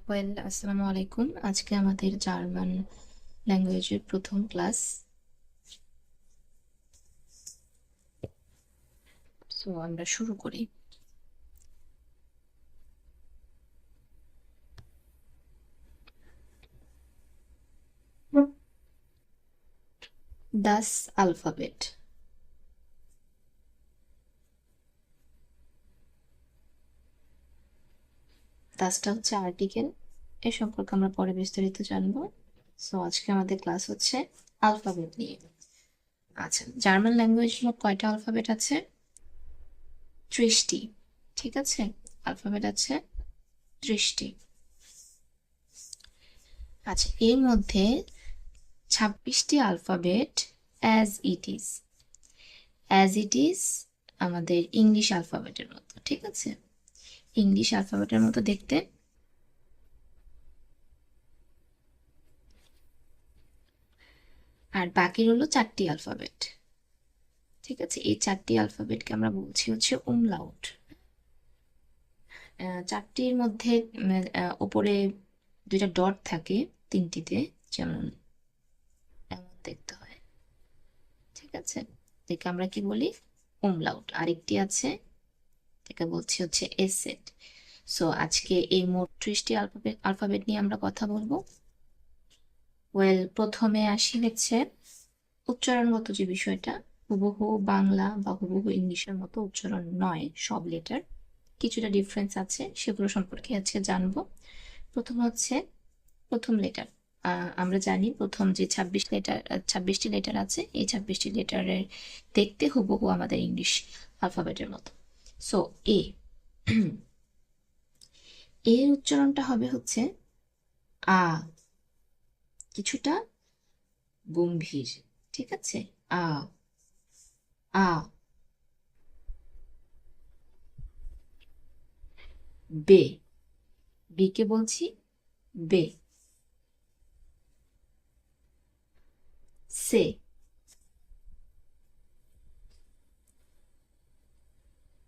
আসসালামু আলাইকুম। আজকে আমাদের জার্মান ল্যাঙ্গুয়েজের প্রথম ক্লাস। সো আমরা শুরু করি। দাস আলফাবেট। দাসটা হচ্ছে আর্টিকেল, এ সম্পর্কে আমরা পরে বিস্তারিত জানবো। সো আজকে আমাদের ক্লাস হচ্ছে আলফাবেট নিয়ে। আচ্ছা, জার্মান ল্যাঙ্গুয়েজ মোট কয়টা আলফাবেট আছে? 30টি। ঠিক আছে, আলফাবেট আছে 30টি। আচ্ছা, এর মধ্যে 26টি alphabet as it is. As it is আমাদের ইংলিশ অ্যালফাবেটের মতো, ঠিক আছে, ইংলিশ অ্যালফাবেটের মতো দেখতে। আর বাকি রইলো 4টি অ্যালফাবেট। ঠিক আছে, এই 4টি অ্যালফাবেটকে আমরা বলছি হচ্ছে umlaut। 4টির মধ্যে উপরে 2টা ডট থাকে, 3টিতে যেমন এমন দেখতে হয়। ঠিক আছে, এটাকে আমরা কি বলি? umlaut। আরেকটি আছে, এটাকে বলছি হচ্ছে এসেট। সো আজকে এই মোট 30টি অ্যালফাবেট নিয়ে আমরা কথা বলবো। প্রথমে আসি হচ্ছে উচ্চারণগত যে বিষয়টা। হুবহু বাংলা বা হুবহু ইংলিশের মতো উচ্চারণ নয় সব লেটার, কিছুটা ডিফারেন্স আছে, সেগুলো সম্পর্কে আজকে জানবো। প্রথম হচ্ছে প্রথম লেটার। আমরা জানি প্রথম যে 26টি লেটার আছে, এই 26টি লেটারের দেখতে হুবহু আমাদের ইংলিশ অ্যালফাবেটের মতো। সো এ, এর উচ্চারণটা হবে হচ্ছে আ, কিছুটা গম্ভীর। ঠিক আছে, আ আ। বে, বিকে বলছি বে। সে,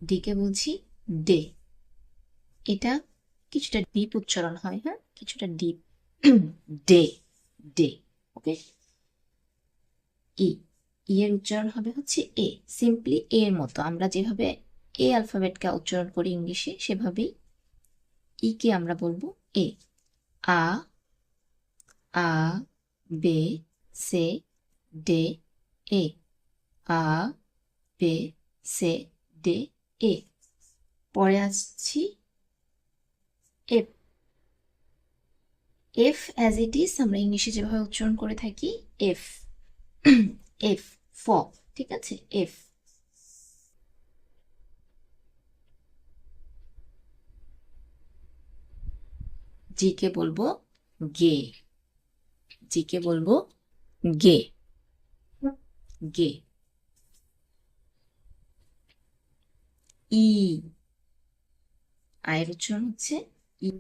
ডিকে বলছি ডে। এটা কিছুটা ডিপ উচ্চারণ হয়, হ্যাঁ, কিছুটা ডিপ। ডে, ডে। ওকে। ই, ই এর উচ্চারণ হবে হচ্ছে এ, সিম্পলি এর মতো আমরা যেভাবে এ অ্যালফাবেটকে উচ্চারণ করি ইংলিশে, সেভাবেই ই কে আমরা বলবো এ। আ, আ, বে, সে, ডে, এ। আ, বে, সে, ডে, এ। পরে আসছি F. F as it is আমরা ইংলিশে যেভাবে উচ্চারণ করে থাকি, এফ। এফ, ফ। ঠিক আছে, এফ। জি কে বলবো গে, জি কে বলবো গে, গে। ই, আয়ের উচ্চারণ হচ্ছে ই।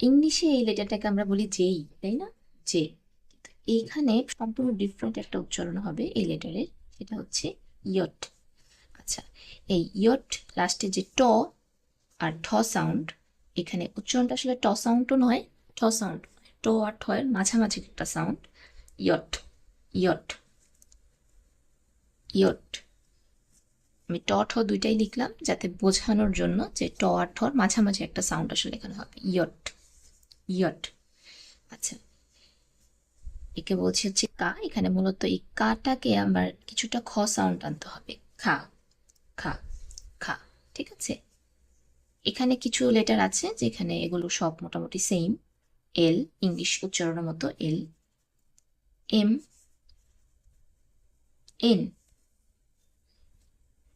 ইংলিশে এই লেটারটাকে আমরা বলি জেই, তাই না? জে। এইখানে সম্পূর্ণ ডিফারেন্ট একটা উচ্চারণ হবে এই লেটারের, সেটা হচ্ছে ইয়ট। আচ্ছা, এই ইয়ট লাস্টে যে ট আর ঠ সাউন্ড, এখানে উচ্চারণটা আসলে ট সাউন্ডও নয়, ঠ সাউন্ড, ট আর ঠ এর মাঝামাঝি একটা সাউন্ড। Yacht, yacht, yacht. আমি ট ঠ দুইটাই লিখলাম যাতে বোঝানোর জন্য যে ট আর ঠর মাঝামাঝি একটা সাউন্ড আসলে এখানে হবে, ইয়ট, ইয়ট। আচ্ছা, একে বলছি হচ্ছে কা। এখানে মূলত এই কাটাকে আমার কিছুটা খ সাউন্ড আনতে হবে, খা, খা, খা। ঠিক আছে, এখানে কিছু লেটার আছে যেখানে এগুলো সব মোটামুটি সেম। এল, ইংলিশ উচ্চারণের মতো এল। এম, এন,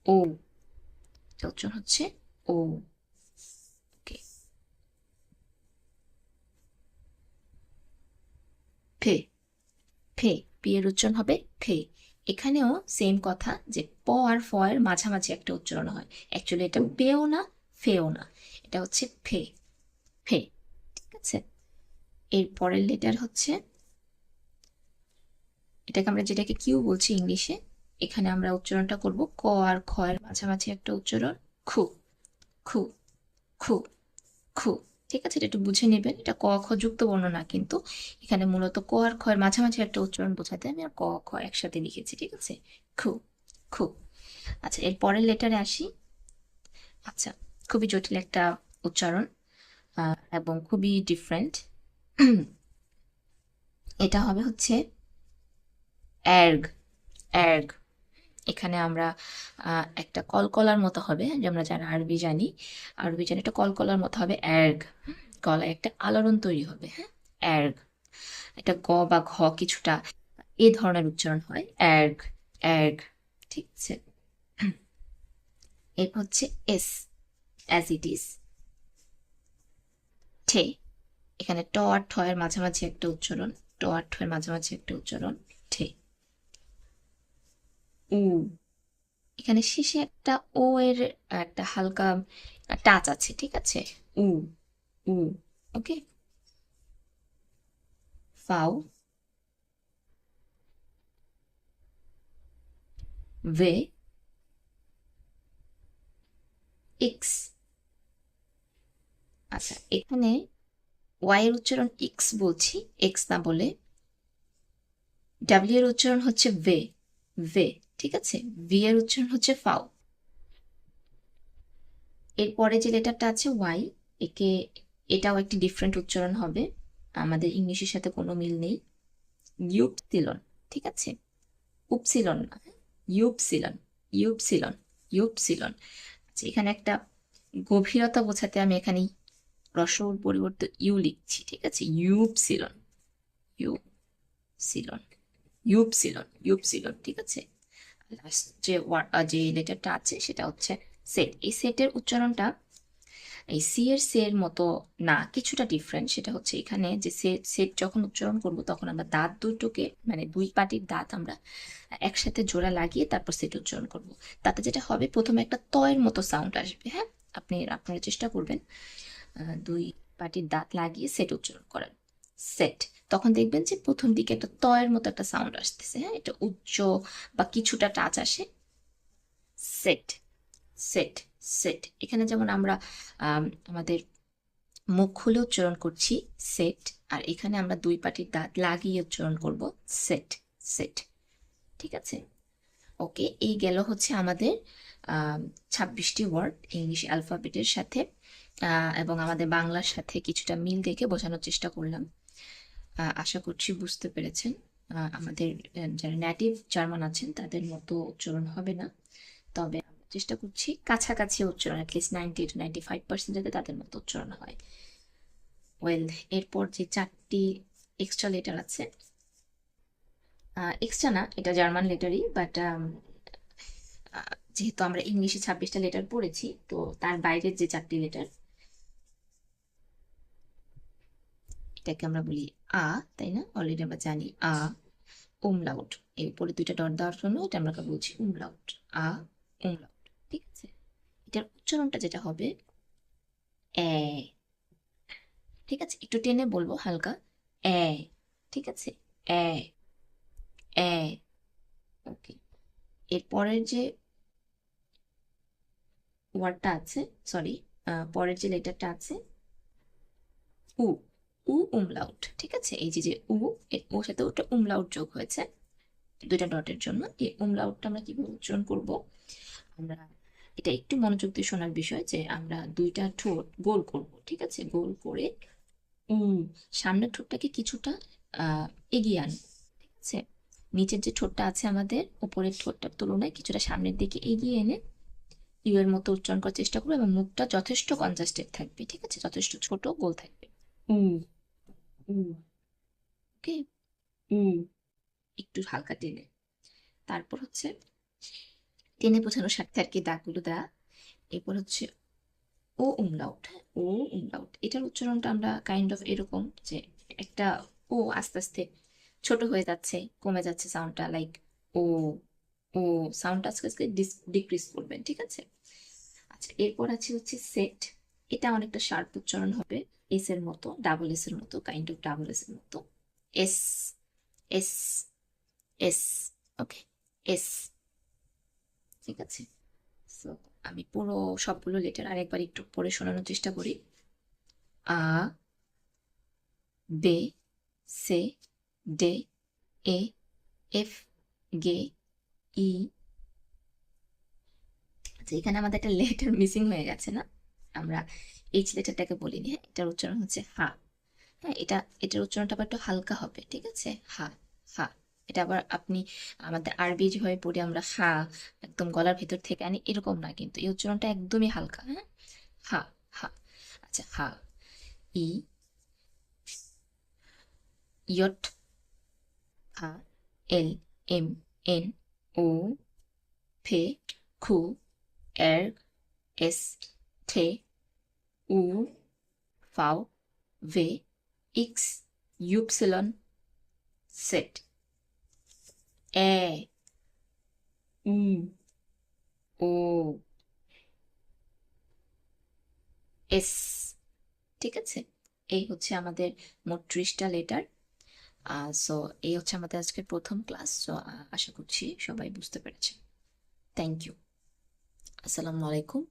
ও, উচ্চারণ হচ্ছে ও। ওকে। ফে, ফে, পি এর উচ্চারণ হবে ফে। এখানেও সেম কথা, যে প আর ফ এর মাঝামাঝি একটা উচ্চারণ হয়। অ্যাকচুয়ালি এটা পেও না, ফেও না, এটা হচ্ছে ফে, ফে। ঠিক আছে, এর পরের লেটার হচ্ছে, এটাকে আমরা যেটাকে কিউ বলছি ইংলিশে, এখানে আমরা উচ্চারণটা করব ক আর খ এর মাঝামাঝি একটা উচ্চারণ, খু খু খু খু। ঠিক আছে, এটা একটু বুঝে নেবেন। এটা ক খ যুক্ত বর্ণ না, কিন্তু এখানে মূলত ক আর খয়ের মাঝামাঝি একটা উচ্চারণ বোঝাতে আমি আর ক খ একসাথে লিখেছি। ঠিক আছে, খু খু। আচ্ছা, এর পরের লেটারে আসি। আচ্ছা, খুবই জটিল একটা উচ্চারণ, এবং খুবই ডিফারেন্ট। এটা হবে হচ্ছে অ্যার্গ। অ্যার্গ। এখানে আমরা একটা কলকলার মতো হবে, যে আমরা যারা আরবি জানি একটা কলকলার মতো হবে অ্যার্গ। গলায় একটা আলোড়ন তৈরি হবে, হ্যাঁ, অ্যার্গ। এটা গ বা ঘ কিছুটা এ ধরনের উচ্চারণ হয়, অ্যার্গ অ্যার্গ। ঠিক আছে, এরপর হচ্ছে এস, অ্যাজ ইট ইজ। ঠে, এখানে ট আর ঠ এর মাঝামাঝি একটা উচ্চারণ, ট আর ঠ এর মাঝামাঝি একটা উচ্চারণ, ঠে। উ, এখানে শেষে একটা ও এর একটা হালকা টাচ আছে। ঠিক আছে, উ উ। ওকে, ফাও, ভে, ইক্স। আচ্ছা, এখানে ওয়াই এর উচ্চারণ ইক্স বলছি, এক্স না বলে। ডাব্লিউ এর উচ্চারণ হচ্ছে ভে, ভে। ঠিক আছে, ভি এর উচ্চারণ হচ্ছে ফাও। এরপরে যে লেটারটা আছে ওয়াই, একে এটাও একটি ডিফারেন্ট উচ্চারণ হবে, আমাদের ইংলিশের সাথে কোনো মিল নেই। ইউপসিলন। ঠিক আছে, উপসিলন না, ইউপসিলন, ইউপসিলন, ইউপসিলন। আচ্ছা, এখানে একটা গভীরতা বোঝাতে আমি এখানে রসর পরিবর্তে ইউ লিখছি। ঠিক আছে, ইউপসিলন, ইউপসিলন, ইউপসিলন, ইউপসিলন। ঠিক আছে, লাস্ট যে লেটারটা আছে সেটা হচ্ছে সেট। এই সেটের উচ্চারণটা এই সি এর সে এর মতো না, কিছুটা ডিফারেন্ট। সেটা হচ্ছে এখানে যে সেট যখন উচ্চারণ করব তখন আমরা দাঁত দুটোকে, মানে দুই পাটির দাঁত আমরা একসাথে জোড়া লাগিয়ে তারপর সেট উচ্চারণ করব। তাতে যেটা হবে, প্রথমে একটা ত এর মতো সাউন্ড আসবে। হ্যাঁ, আপনারা চেষ্টা করবেন দুই পাটির দাঁত লাগিয়ে সেট উচ্চারণ করার, সেট। তখন দেখবেন যে প্রথম দিকে একটা ত এর মতো একটা সাউন্ড আসতেছে, হ্যাঁ, এটা উচ্চ বা কিছুটা টাচ আসে। Set, set, set. এখানে যেমন আমরা আমাদের মুখ খুলে উচ্চারণ করছি সেট, আর এখানে আমরা দুই পাটির দাঁত লাগিয়ে উচ্চারণ করব সেট, সেট। ঠিক আছে, ওকে। এই গেল হচ্ছে আমাদের 26টি ওয়ার্ড ইংলিশ অ্যালফাবেটের সাথে, এবং আমাদের বাংলার সাথে কিছুটা মিল দেখে বোঝানোর চেষ্টা করলাম। আশা করছি বুঝতে পেরেছেন। আমাদের যারা নেটিভ জার্মান আছেন তাদের মতো উচ্চারণ হবে না, তবে আমরা চেষ্টা করছি কাছাকাছি উচ্চারণ, অ্যাটলিস্ট 90 to 95% যাতে তাদের মতো উচ্চারণ হয়। ওয়েল, এরপর যে 4টি এক্সট্রা লেটার আছে, এক্সট্রা না, এটা জার্মান লেটারই, বাট যেহেতু আমরা ইংলিশে 26টা লেটার পড়েছি, তো তার বাইরের যে 4টি লেটার, এটাকে আমরা বলি আ, তাই না? অলরেডি আমরা জানি আ, উমলাউট। এর উপরে দুইটা ডট দেওয়ার জন্য এটা আমরা বলছি উমলাউট, আ, উমলাউট। ঠিক আছে, এটার উচ্চারণটা যেটা হবে এ। ঠিক আছে, একটু টেনে বলবো হালকা, এ। ঠিক আছে, এ, এ। ওকে, এরপরের যে ওয়ার্ডটা আছে, সরি, পরের যে লেটারটা আছে উ, উ উমলাউট। ঠিক আছে, এই যে যে উ, ওর সাথে ওটা উমলাউট যোগ হয়েছে দুইটা ডটের জন্য। এই উমলাউটটা আমরা কিভাবে উচ্চারণ করব, আমরা এটা একটু মনোযোগ দিয়ে শোনার বিষয়, যে আমরা দুইটা ঠোঁট গোল করব। ঠিক আছে, গোল করে সামনের ঠোঁটটাকে কিছুটা এগিয়ে আনবো। ঠিক আছে, নিচের যে ঠোঁটটা আছে আমাদের উপরের ঠোঁটটার তুলনায় কিছুটা সামনের দিকে এগিয়ে এনে ইউ এর মতো উচ্চারণ করার চেষ্টা করবো, এবং মুখটা যথেষ্ট কনজাস্টেড থাকবে। ঠিক আছে, যথেষ্ট ছোট গোল থাকবে। উ, উ। ওকে, উ, একটু হালকা টেনে। তারপর হচ্ছে টেনে বোঝানোর স্বার্থে আর কি দাগগুলো দেওয়া। এরপর হচ্ছে ও উমলাউট। হ্যাঁ, ও উমলাউট, এটার উচ্চারণটা আমরা কাইন্ড অফ এরকম, যে একটা ও আস্তে আস্তে ছোট হয়ে যাচ্ছে, কমে যাচ্ছে সাউন্ডটা, লাইক ও, ও সাউন্ডটা আস্তে আস্তে ডিক্রিজ করবেন। ঠিক আছে, আচ্ছা, এরপর আছে হচ্ছে সেট। এটা অনেকটা শার্প উচ্চারণ হবে, এস এর মতো, ডাবল এস এর মতো, কাইন্ড অফ ডাবল এস এর মতো। S, S, S. Okay, S. ঠিক আছে, সো আমি পুরো সবগুলো লেটার আরেকবার একটু পড়ে শোনানোর চেষ্টা করি। আ, বে, সে, ডে, এ, এফ, গে, ই। আচ্ছা, এখানে আমাদের একটা লেটার মিসিং হয়ে গেছে না? আমরা এইচ লেটারটাকে বলিনি। হ্যাঁ, এটার উচ্চারণ হচ্ছে হা। হ্যাঁ, এটার উচ্চারণটা আবার একটু হালকা হবে, ঠিক আছে? হা, হা। এটা আবার আপনি আমাদের আরবি যেভাবে পড়ি আমরা হা একদম গলার ভেতর থেকে আনি, এরকম না, কিন্তু এই উচ্চারণটা একদমই হালকা। হ্যাঁ, হা, হা। আচ্ছা, হা, ই, ইয়ট, হা, এল, এম, এন, ও, ফে, খু, এর, এস, থে, উ, ফাও, ভে, ইক্স, ইউপসিলন, সেট, এ, উ, ও, এস। ঠিক আছে, এই হচ্ছে আমাদের মোট 30টা লেটার। সো এই হচ্ছে আমাদের আজকের প্রথম ক্লাস। সো আশা করছি সবাই বুঝতে পেরেছে। Thank you. আসসালামু আলাইকুম।